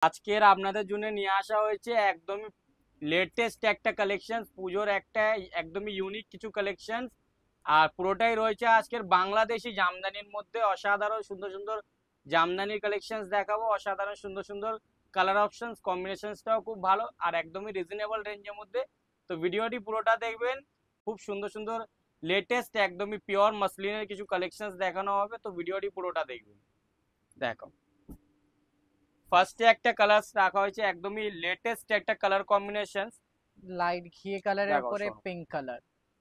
আজকের আপনাদের জন্য নিয়ে আসা হয়েছে একদমই লেটেস্ট একটা কালেকশন, পুজোর একটা একদমই ইউনিক কিছু কালেকশন। আর পুরোটাই রয়েছে আজকের বাংলাদেশি জামদানির মধ্যে। অসাধারণ সুন্দর সুন্দর জামদানির কালেকশন দেখাবো, অসাধারণ সুন্দর সুন্দর কালার অপশনস, কম্বিনেশনসটাও খুব ভালো আর একদমই রিজনেবল রেঞ্জের মধ্যে। তো ভিডিওটি পুরোটা দেখবেন। খুব সুন্দর সুন্দর লেটেস্ট একদমই পিওর মাসলিনের কিছু কালেকশন দেখানো হবে, তো ভিডিওটি পুরোটা দেখবেন। দেখো, ফার্স্টে একটা কালার রাখা হয়েছে, একদমই লেটেস্ট একটা কালার কম্বিনেশন। লাইট ঘিয়ে কালারের দেখো উপরে শোনো, পিঙ্ক কালার।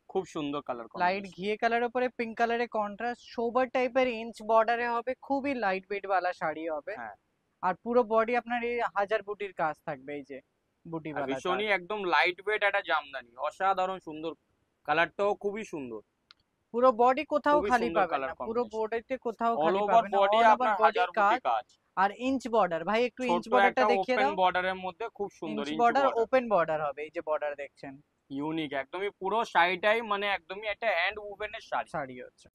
খুব সুন্দর কালার লাইট কম্বিনেশন। ঘিয়ে কালারের উপরে পিঙ্ক কালারে কন্ট্রাস্ট সোবার টাইপের ইঞ্চ বর্ডারে হবে, খুবই লাইট ওয়েট वाला শাড়ি হবে। হ্যাঁ, আর পুরো বডি আপনার এই হাজার বুটির কাজ থাকবে, এই যে বুটি আর वाला কাজ। ভীষণই একদম লাইট ওয়েট একটা জামদানি, অসাধারণ সুন্দর। কালারটাও খুবই সুন্দর, পুরো বডি কোথাও খুবই খালি সুন্দর পাবেন কালার না, পুরো কম্বিনেশন। বডিতে কোথাও অল খালি ওভার পাবেন না, বডি অল ওভার আপনার বডি হাজার বুটি কাজ। কাজ। আর ইঞ্চ বর্ডার, ভাই একটু ইঞ্চ ছোট্ট বর্ডারটা একটা দেখিয়ে ওপেন দাও। বর্ডারের মধ্যে খুব সুন্দর inch inch border, border, open border হবে, এই যে বর্ডার দেখছেন। ইউনিক একদমই। পুরো শাড়িটাই মানে একদমই একটা হ্যান্ড উভেনের শাড়ি। শাড়ি হচ্ছে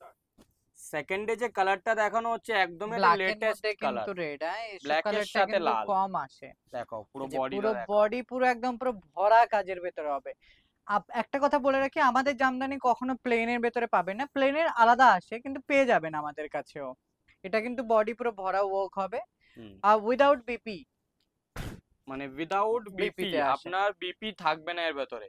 সেকেন্ডে যে কালারটা দেখানো হচ্ছে একদমই একটা ব্ল্যাক এর লেটেস্ট মধ্যে কালার, কিন্তু রেড, হ্যাঁ এসব ব্ল্যাকের কালারটা সাথে কিন্তু লাল। কম আসে। দেখো পুরো এই যে বডিটা পুরো দেখো। বডি পুরো একদম পুরো ভরা কাজের ভেতরে হবে। একটা কথা বলে রাখি, আমাদের জামদানি কখনো প্লেনের ভেতরে পাবেন না, প্লেনের আলাদা আসে কিন্তু পেয়ে যাবেন আমাদের কাছেও। এটা কিন্তু বডি পুরো ভরা ওয়ার্ক হবে। হুম, আর উইদাউট বিপি, মানে উইদাউট বিপি বিপি, তে আসে। আপনার বিপি থাকবে না এর ভেতরে।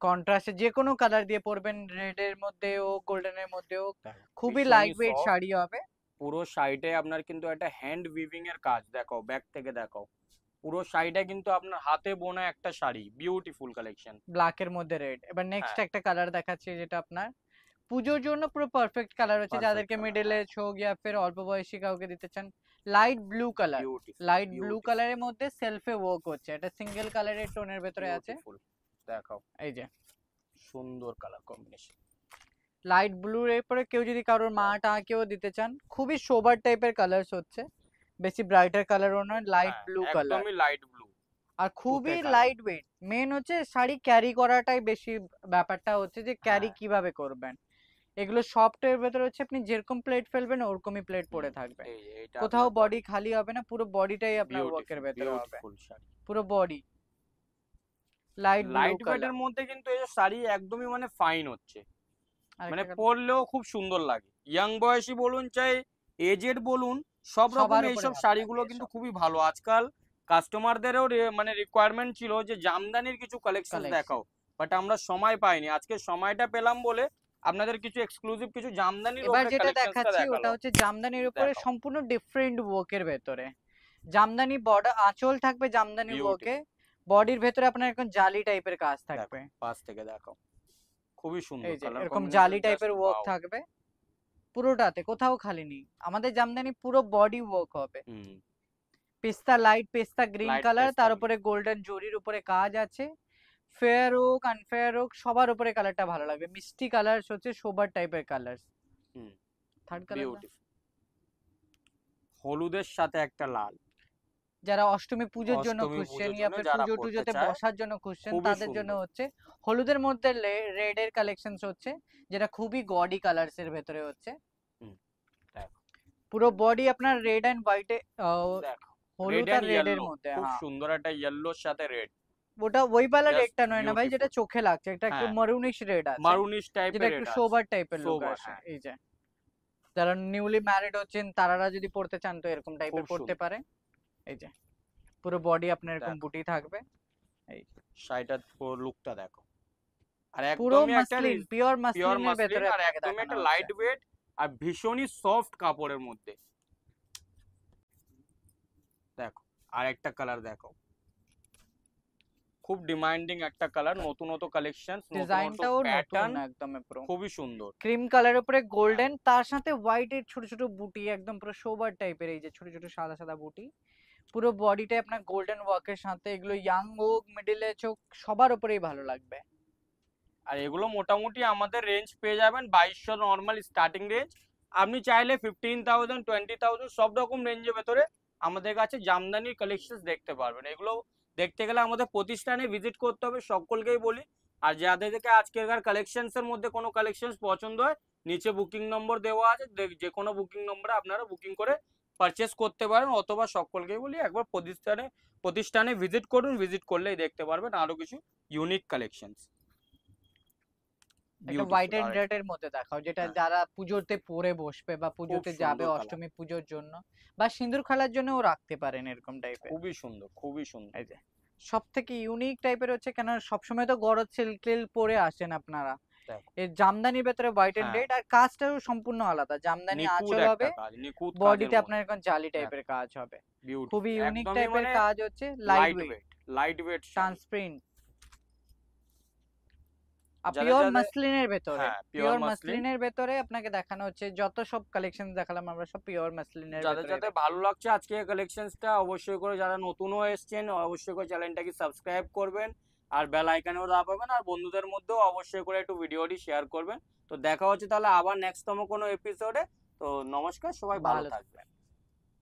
কন্ট্রাস্টে যে কোনো কালার দিয়ে পরবেন, রেড এর মধ্যে হোক, গোল্ডেন এর মধ্যে হোক, দেখো খুবই ভীষণই লাইট ওয়েট সফট। শাড়ি হবে। পুরো শাড়িটাই আপনার কিন্তু একটা হ্যান্ড উইভিং এর কাজ। দেখো ব্যাক থেকে দেখো, পুরো শাড়িটা কিন্তু আপনার হাতে বোনা একটা শাড়ি, বিউটিফুল কালেকশন। ব্ল্যাক এর মধ্যে রেড। এবার নেক্সট হ্যাঁ, একটা কালার দেখাচ্ছি, যেটা আপনার পুজোর জন্য পুরো পারফেক্ট কালার হচ্ছে, পারফেক্ট যাদেরকে কালার, মিডল হ্যাঁ, এজ হোক ইয়া ফির অল্প বয়সী কাউকে দিতে চান। Light blue colour, beautiful light blue beautiful কালারের মধ্যে সেলফে ওয়ার্ক হচ্ছে, এটা সিঙ্গেল কালারের টোনের ভেতরে আছে। বিউটিফুল। দেখো এই যে সুন্দর কালার কম্বিনেশন। লাইট ব্লু এর পরে কেউ যদি কারোর মা টা কেউ দিতে চান, খুবই সোবার টাইপের কালারস হচ্ছে, বেশি ব্রাইটার কালারও নয়, লাইট হ্যাঁ, ব্লু কালার। একদমই লাইট ব্লু, আর তুতে খুবই কালার। Light weight. মেন হচ্ছে শাড়ি ক্যারি করাটাই বেশি, ব্যাপারটা হচ্ছে যে ক্যারি হ্যাঁ, কিভাবে করবেন। এগুলো সফট এর ভেতরে হচ্ছে, আপনি যেরকম প্লেট ফেলবেন ওরকমই প্লেট পড়ে হুম, থাকবে। এই যে এটা কোথাও আপনার বডি বডি। খালি হবে না, পুরো বডিটাই আপনার ওয়ার্কের বিউটিফুল ভেতরে হবে। বিউটিফুল শাড়ি। পুরো body light blue light weight colour. এর মধ্যে কিন্তু এই যে শাড়ি একদমই মানে ফাইন হচ্ছে, মানে আরেকটা কালার পরলেও খুব সুন্দর লাগে। ইয়াং বয়সী বলুন চাই এজেড বলুন, সব রকম সবার উপরে এইসব ভালো লাগবে শাড়িগুলো কিন্তু এসব খুবই ভালো। আজকাল কাস্টমারদেরও মানে রিকোয়ারমেন্ট ছিল যে জামদানির কিছু কালেকশন কালেকশন। দেখাও, বাট আমরা সময় পাইনি। আজকে সময়টা পেলাম বলে আপনাদের কিছু এক্সক্লুসিভ কিছু জামদানির এবার উপরে যেটা কালেকশনটা দেখাচ্ছি ওটা দেখালো। হচ্ছে জামদানির উপরে দেখাও, সম্পূর্ণ ডিফারেন্ট ওয়ার্কের ভেতরে। জামদানি বর্ডার আঁচল থাকবে জামদানি ওয়ার্কে, বিউটিফুল। বডির ভেতরে আপনার এখন জালি টাইপের কাজ দেখো থাকবে। পাশ থেকে দেখো, খুবই সুন্দর এই যে কালার এরকম কম্বিনেশন, জালি জাস্ট টাইপের ওয়ার্ক ওয়াও। থাকবে পুরোটাতে, কোথাও খালি নেই। আমাদের জামদানি পুরো বডি ওয়ার্ক হবে। হুম, পেস্তা লাইট পেস্তা গ্রিন লাইট কালার, পেস্টা তার গ্রিন। উপরে গোল্ডেন জরির উপরে কাজ আছে। ফেয়ার হোক আনফেয়ার হোক, সবার উপরে কালারটা ভালো লাগবে। মিষ্টি কালার হচ্ছে সোবার টাইপের কালার। হুম, থার্ড কালার বিউটিফুল। হলুদের সাথে একটা লাল, যারা অষ্টমী পুজোর জন্য অষ্টমী খুঁজছেন পুজোর ইয়া জন্য ফির যারা পুজো পড়তে টুজোতে চায়, বসার জন্য খুঁজছেন, খুবই তাদের জন্য সুন্দর। হচ্ছে হলুদের মধ্যে রেড এর কালেকশনস হচ্ছে, যেটা খুবই গডি কালারস এর ভেতরে হচ্ছে। হুম, দেখো পুরো বডি আপনার রেড এন্ড হোয়াইটে, দেখো, রেড হলুদ আর এন্ড রেড এর ইয়েলো, মধ্যে, খুব হ্যাঁ। সুন্দর একটা ইয়েলোর সাথে রেড, ওটা ওই বালা জাস্ট রেডটা নয় না ভাই, যেটা বিউটিফুল। চোখে লাগছে, এটা একটু হ্যাঁ, মারুনিশ রেড আছে, মারুনিশ যেটা টাইপের একটু রেড আছে, সোবার টাইপের লুক সোবার, আসে। হ্যাঁ, এই যে যারা নিউলি ম্যারিড হচ্ছেন তারা যদি পড়তে চান তো এরকম খুব টাইপের পড়তে সুন্দর। পারে। এই যে পুরো বডি আপনার এরকম দেখো বুটি থাকবে। এই শাড়িটার পুরো লুকটা দেখো, আর পুরো একদমই একটা মাসলিন, পিওর পিওর মাসলিনের মাসলিন, ভেতরে আর আপনাকে একদমই দেখানো একটা হচ্ছে। লাইট ওয়েট আর ভীষণই সফট কাপড়ের মধ্যে। দেখো আর একটা কালার দেখো, খুব ডিমান্ডিং একটা কালার, নতুনত কালেকশন, নতুনত ডিজাইনটাও নতুন প্যাটার্ন, একদম পুরো খুবই সুন্দর। ক্রিম কালারের উপরে হ্যাঁ, গোল্ডেন, তার সাথে হোয়াইট এর ছোট ছোট বুটি, একদম পুরো সোবার টাইপের। এই যে ছোট ছোট সাদা সাদা বুটি, পুরো বডিটাই আপনার গোল্ডেন ওয়ার্কের সাথে। এগুলো ইয়াং হোক মিডিল এজ হোক, সবার উপরেই ভালো লাগবে। আর এগুলো মোটামুটি আমাদের রেঞ্জ পেয়ে যাবেন 2200 নর্মাল স্টার্টিং রেঞ্জ। আপনি চাইলে 15,000 20,000 সব রকম রেঞ্জের ভেতরে আমাদের কাছে জামদানির কালেকশন দেখতে পারবেন। এগুলো দেখতে গেলে আমাদের প্রতিষ্ঠানে ভিজিট করতে হবে, সকলকেই বলি। আর যাদেরকে আজকেরকার কালেকশনস এর মধ্যে কোনো কালেকশন পছন্দ হয়, নিচে বুকিং নম্বর দেওয়া আছে, যে কোনো বুকিং নম্বরে আপনারা বুকিং করে পারচেস করতে পারেন, অথবা সকলকে বলি একবার প্রতিষ্ঠানে ভিজিট করুন, ভিজিট করলেই দেখতে পারবেন আরো কিছু ইউনিক কালেকশনস। একটা হোয়াইট এন্ড রেড এর মধ্যে দেখাও, যেটা হ্যাঁ। যারা পুজোতে পরে বসবে বা পুজোতে যাবে সুন্দর colour। অষ্টমী পুজোর জন্য বা সিঁদুর খেলার জন্যও রাখতে পারেন এরকম টাইপের। খুবই সুন্দর, খুবই সুন্দর। এই যে সব থেকে ইউনিক টাইপের হচ্ছে, কেন সবসময় তো গরজ সিল্ক পরে আসেন আপনারা, দেখো, এই জামদানির ভেতরে হোয়াইট এন্ড হ্যাঁ, রেড, আর কাজটাও সম্পূর্ণ আলাদা। জামদানি নিখুঁত আঁচল একটা হবে, কাজ, নিখুঁত কাজের বডিতে মধ্যে। আপনার এখন জালি দেখো, টাইপের কাজ হবে, বিউটিফুল, খুবই ইউনিক একদমই টাইপের মানে কাজ হচ্ছে, light light weight, weight, light weight sari. Transprint, আর যাদের পিওর যাদের মাসলিনের ভেতরে, হ্যাঁ, পিওর পিওর মাসলিন। মাসলিনের ভেতরে আপনাকে দেখানো হচ্ছে, যত সব কালেকশন দেখালাম আমরা সব পিওর মাসলিনের যাদের ভেতরে। যাদের ভালো লাগছে আজকে কালেকশনসটা, অবশ্যই করে যারা নতুনও এসেছেন অবশ্যই করে চ্যানেলটাকে সাবস্ক্রাইব করবেন, আর বেল আইকনেও দাবাবেন, আর বন্ধুদের মধ্যেও অবশ্যই করে একটু ভিডিওটি শেয়ার করবেন। তো দেখা হচ্ছে তাহলে আবার নেক্সট তম কোনো এপিসোডে। তো নমস্কার, সবাই ভালো ভালো থাকবেন।